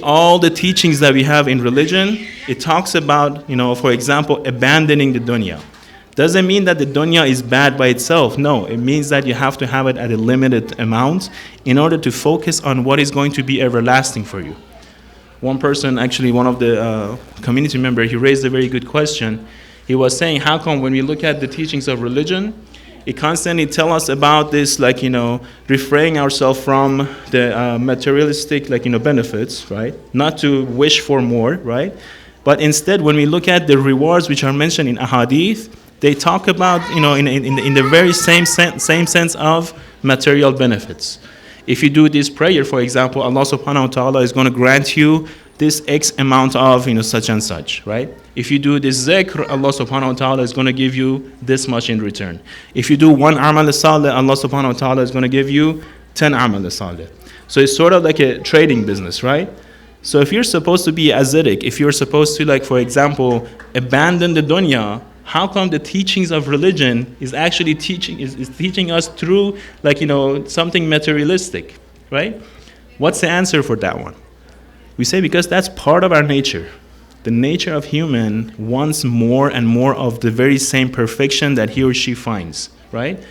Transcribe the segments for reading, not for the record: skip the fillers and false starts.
All the teachings that we have in religion, it talks about, for example, abandoning the dunya. Doesn't mean that the dunya is bad by itself. No, it means that you have to have it at a limited amount in order to focus on what is going to be everlasting for you. One person, actually one of the community members, he raised a very good question. He was saying, how come when we look at the teachings of religion, it constantly tell us about this, refraining ourselves from the materialistic, benefits, right? Not to wish for more, right? But instead, when we look at the rewards which are mentioned in ahadith, they talk about, in the very same sense of material benefits. If you do this prayer, for example, Allah subhanahu wa ta'ala is going to grant you this X amount of, such and such, right? If you do this zikr, Allah subhanahu wa ta'ala is going to give you this much in return. If you do one amal salih, Allah subhanahu wa ta'ala is going to give you 10 amal salih. So it's sort of like a trading business, right? So if you're supposed to be ascetic, if you're supposed to, for example, abandon the dunya, how come the teachings of religion is actually teaching us through, something materialistic, right? What's the answer for that one? We say because that's part of our nature. The nature of human wants more and more of the very same perfection that he or she finds, right?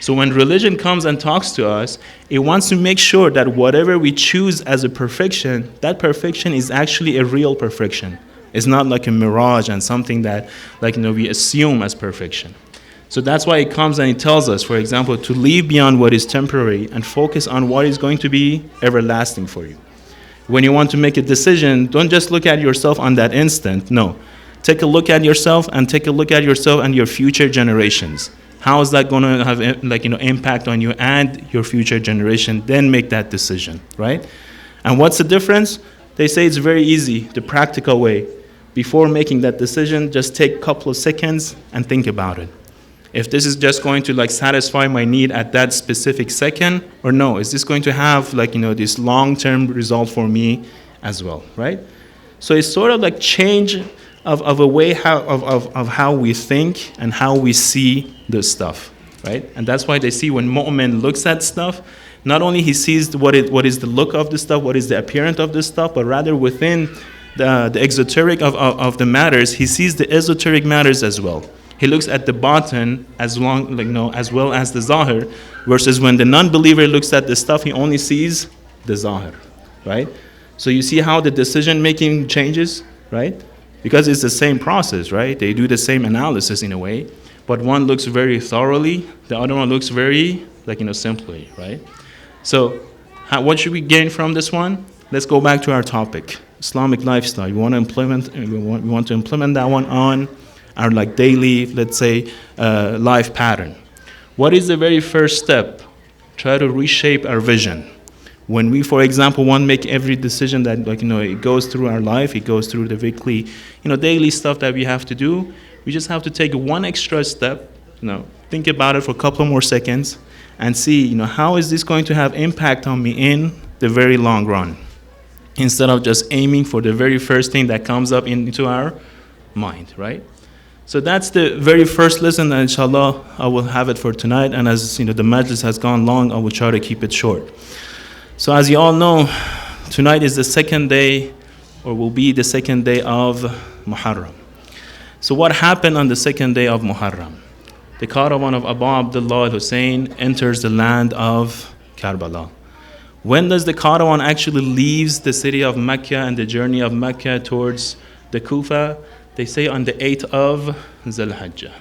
So when religion comes and talks to us, it wants to make sure that whatever we choose as a perfection, that perfection is actually a real perfection. It's not like a mirage and something that, we assume as perfection. So that's why it comes and it tells us, for example, to leave beyond what is temporary and focus on what is going to be everlasting for you. When you want to make a decision, don't just look at yourself on that instant. No. Take a look at yourself and take a look at yourself and your future generations. How is that going to have impact on you and your future generation? Then make that decision, right? And what's the difference? They say it's very easy, the practical way. Before making that decision, just take a couple of seconds and think about it. If this is just going to satisfy my need at that specific second, or no, is this going to have this long-term result for me as well, right? So it's sort of change of a way of how we think and how we see the stuff, right? And that's why they see when mu'min looks at stuff, not only he sees what is the look of the stuff, what is the appearance of the stuff, but rather within the exoteric of the matters, he sees the esoteric matters as well. He looks at the batin as well as the zahir, versus when the non-believer looks at the stuff, he only sees the zahir, right? So you see how the decision-making changes, right? Because it's the same process, right? They do the same analysis in a way, but one looks very thoroughly, the other one looks very, simply, right? So what should we gain from this one? Let's go back to our topic, Islamic lifestyle. We want to implement that one on our daily, let's say, life pattern. What is the very first step? Try to reshape our vision. When we, for example, want to make every decision that it goes through our life, it goes through the weekly, daily stuff that we have to do, we just have to take one extra step, think about it for a couple more seconds and see, how is this going to have impact on me in the very long run, instead of just aiming for the very first thing that comes up into our mind, right? So that's the very first lesson, and inshallah, I will have it for tonight. And as the majlis has gone long, I will try to keep it short. So as you all know, tonight is the second day, or will be the second day of Muharram. So what happened on the second day of Muharram? The caravan of Abu Abdullah al-Hussein enters the land of Karbala. When does the caravan actually leaves the city of Mecca and the journey of Mecca towards the Kufa? They say on the 8th of Zul-Hajjah.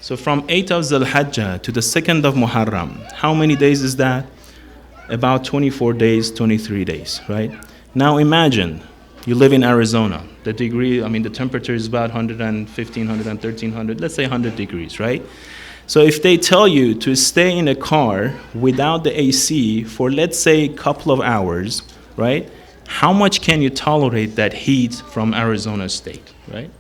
So from 8th of Zul-Hajjah to the 2nd of Muharram, how many days is that? About 24 days, 23 days, right? Now imagine, you live in Arizona. The temperature is about 115, 113, let's say 100 degrees, right? So if they tell you to stay in a car without the AC for, let's say, a couple of hours, right? How much can you tolerate that heat from Arizona State, right?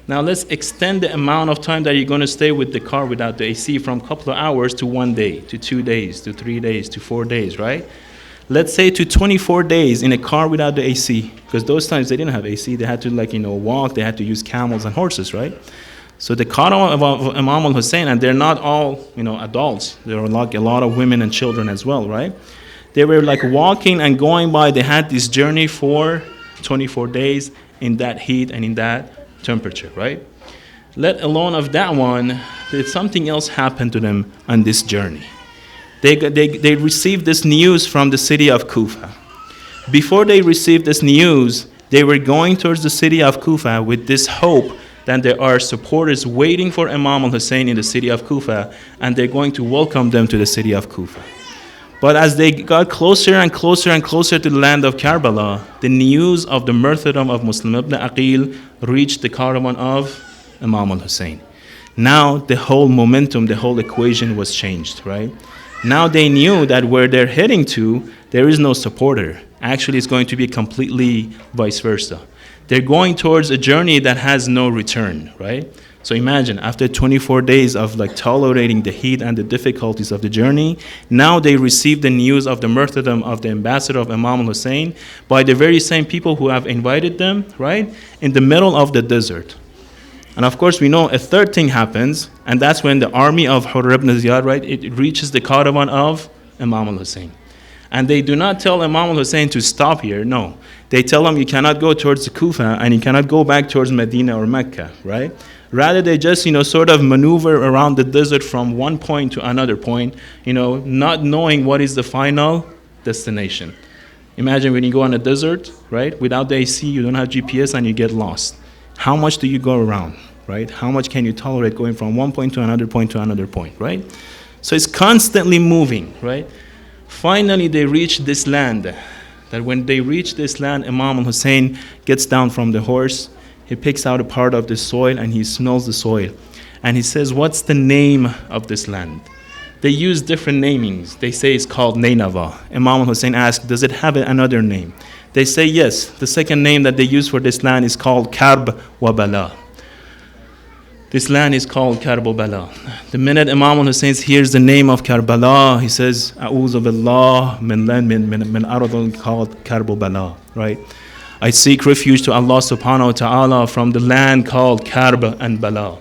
Now let's extend the amount of time that you're going to stay with the car without the AC from a couple of hours to 1 day, to 2 days, to 3 days, to 4 days, right? Let's say to 24 days in a car without the AC, because those times they didn't have AC, they had to walk, they had to use camels and horses, right? So the caravan of Imam al-Hussein, and they're not all, adults, there are a lot of women and children as well, right? They were walking and going by, they had this journey for 24 days in that heat and in that temperature, right? Let alone of that one, that something else happened to them on this journey. They received this news from the city of Kufa. Before they received this news, they were going towards the city of Kufa with this hope that there are supporters waiting for Imam al-Hussein in the city of Kufa, and they're going to welcome them to the city of Kufa. But as they got closer and closer and closer to the land of Karbala, the news of the martyrdom of Muslim ibn Aqil reached the caravan of Imam al-Hussein. Now the whole momentum, the whole equation was changed, right? Now they knew that where they're heading to, there is no supporter. Actually, it's going to be completely vice versa. They're going towards a journey that has no return, right? So imagine, after 24 days of tolerating the heat and the difficulties of the journey, now they receive the news of the martyrdom of the ambassador of Imam al-Hussein by the very same people who have invited them, right? In the middle of the desert. And of course, we know a third thing happens, and that's when the army of Hurr ibn Ziyad, right, it reaches the caravan of Imam al-Hussein. And they do not tell Imam al-Hussein to stop here, no. They tell him you cannot go towards the Kufa and you cannot go back towards Medina or Mecca, right? Rather, they just, sort of maneuver around the desert from one point to another point, not knowing what is the final destination. Imagine when you go on a desert, right? Without the AC, you don't have GPS and you get lost. How much do you go around, right? How much can you tolerate going from one point to another point to another point, right? So it's constantly moving, right? Finally, they reach this land. That when they reach this land, Imam al-Hussein gets down from the horse. He picks out a part of the soil and he smells the soil. And he says, what's the name of this land? They use different namings. They say it's called Nainava. Imam al-Hussein asks, does it have another name? They say yes. The second name that they use for this land is called Karb wa Bala. This land is called Karbala. The minute Imam al-Hussein hears the name of Karbala, he says, A'udhu billah min ardun called Karbala, right? I seek refuge to Allah subhanahu wa ta'ala from the land called Karb and Bala.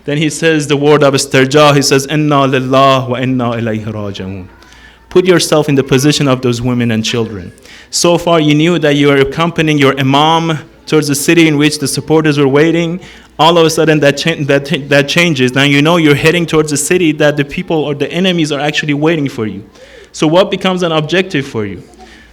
Then he says the word of istirja, he says, Inna lillah wa inna ilayhi raji'un. Put yourself in the position of those women and children. So far you knew that you are accompanying your imam towards the city in which the supporters were waiting. All of a sudden that changes. Now you know you're heading towards a city that the people or the enemies are actually waiting for you. So what becomes an objective for you?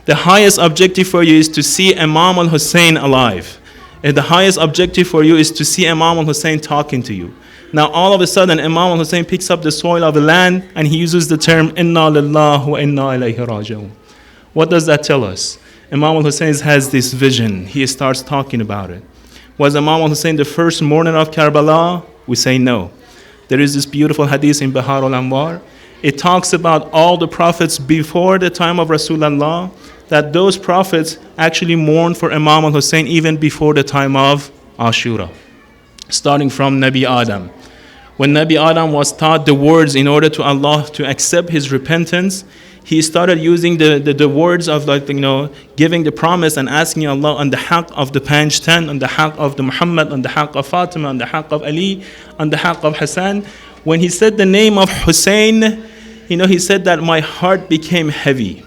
The highest objective for you is to see Imam al-Hussein alive. And the highest objective for you is to see Imam al-Hussein talking to you. Now all of a sudden Imam al-Hussein picks up the soil of the land and he uses the term Inna lillah wa inna ilayhi raji'un. What does that tell us? Imam al-Hussein has this vision. He starts talking about it. Was Imam al-Hussein the first mourner of Karbala? We say no. There is this beautiful hadith in Bahar al-Anwar. It talks about all the prophets before the time of Rasulullah, that those prophets actually mourned for Imam al-Hussein even before the time of Ashura. Starting from Nabi Adam. When Nabi Adam was taught the words in order to Allah to accept his repentance, he started using the words of giving the promise and asking Allah on the haqq of the Panjtan, on the haqq of the Muhammad, on the haqq of Fatima, on the haqq of Ali, on the haqq of Hassan. When he said the name of Hussein, he said that my heart became heavy.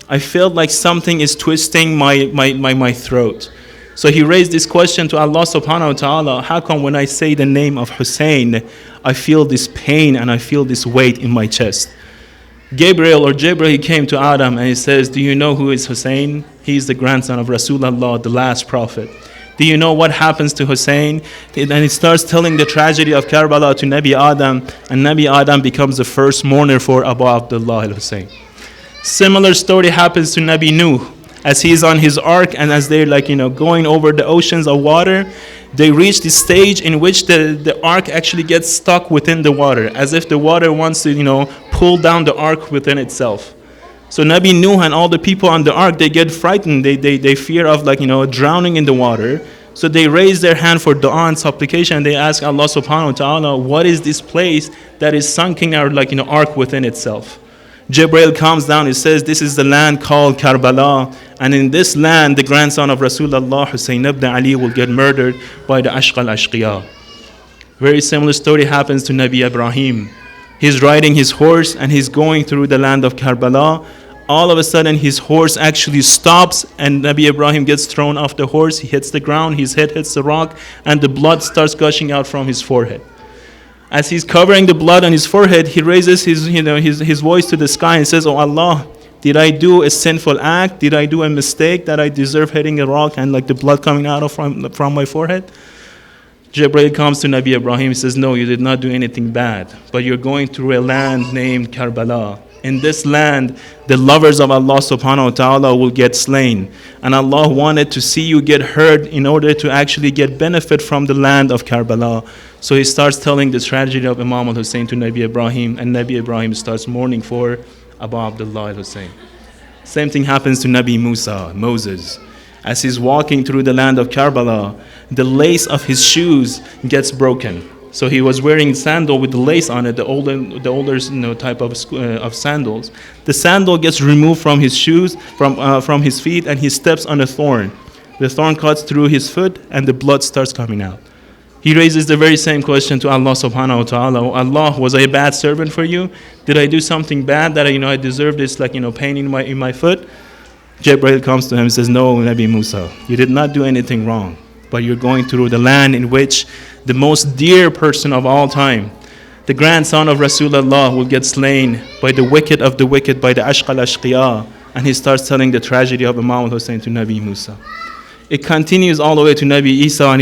I felt like something is twisting my throat. So he raised this question to Allah subhanahu wa ta'ala, how come when I say the name of Hussein, I feel this pain and I feel this weight in my chest? Gabriel, he came to Adam and he says, do you know who is Hussein? He is the grandson of Rasulullah, the last prophet. Do you know what happens to Hussein? And he starts telling the tragedy of Karbala to Nabi Adam, and Nabi Adam becomes the first mourner for Abu Abdullah al-Hussein. Similar story happens to Nabi Nuh. As he is on his ark and as they're going over the oceans of water, they reach the stage in which the ark actually gets stuck within the water, as if the water wants to pull down the ark within itself. So Nabi Nuh and all the people on the ark, they get frightened. They fear of drowning in the water. So they raise their hand for dua and supplication. They ask Allah subhanahu wa ta'ala, what is this place that is sunken our ark within itself? Jibreel comes down, he says, this is the land called Karbala, and in this land, the grandson of Rasulullah, Hussein ibn Ali, will get murdered by the Ashq al-Ashqiya. Very similar story happens to Nabi Ibrahim. He's riding his horse and he's going through the land of Karbala. All of a sudden his horse actually stops, and Nabi Ibrahim gets thrown off the horse. He hits the ground, his head hits the rock, and the blood starts gushing out from his forehead. As he's covering the blood on his forehead, he raises his voice to the sky and says, "Oh Allah, did I do a sinful act? Did I do a mistake that I deserve hitting a rock and like the blood coming out from my forehead?" Jibreel comes to Nabi Ibrahim and says, "No, you did not do anything bad, but you're going through a land named Karbala. In this land, the lovers of Allah subhanahu wa ta'ala will get slain. And Allah wanted to see you get hurt in order to actually get benefit from the land of Karbala." So he starts telling the tragedy of Imam al-Hussein to Nabi Ibrahim, and Nabi Ibrahim starts mourning for Abu Abdullah al-Hussein. Same thing happens to Nabi Musa, Moses. As he's walking through the land of Karbala, the lace of his shoes gets broken. So he was wearing sandal with the lace on it, the older type of sandals. The sandal gets removed from his shoes, from his feet, and he steps on a thorn. The thorn cuts through his foot, and the blood starts coming out. He raises the very same question to Allah subhanahu wa ta'ala. "Oh Allah, was I a bad servant for you? Did I do something bad that I deserve this pain in my foot?" Jibreel comes to him and says, "No, Nabi Musa, you did not do anything wrong, but you're going through the land in which the most dear person of all time, the grandson of Rasulullah, will get slain by the wicked of the wicked, by the Ashqal Ashqiya." And he starts telling the tragedy of Imam al-Hussein to Nabi Musa. It continues all the way to Nabi Isa, and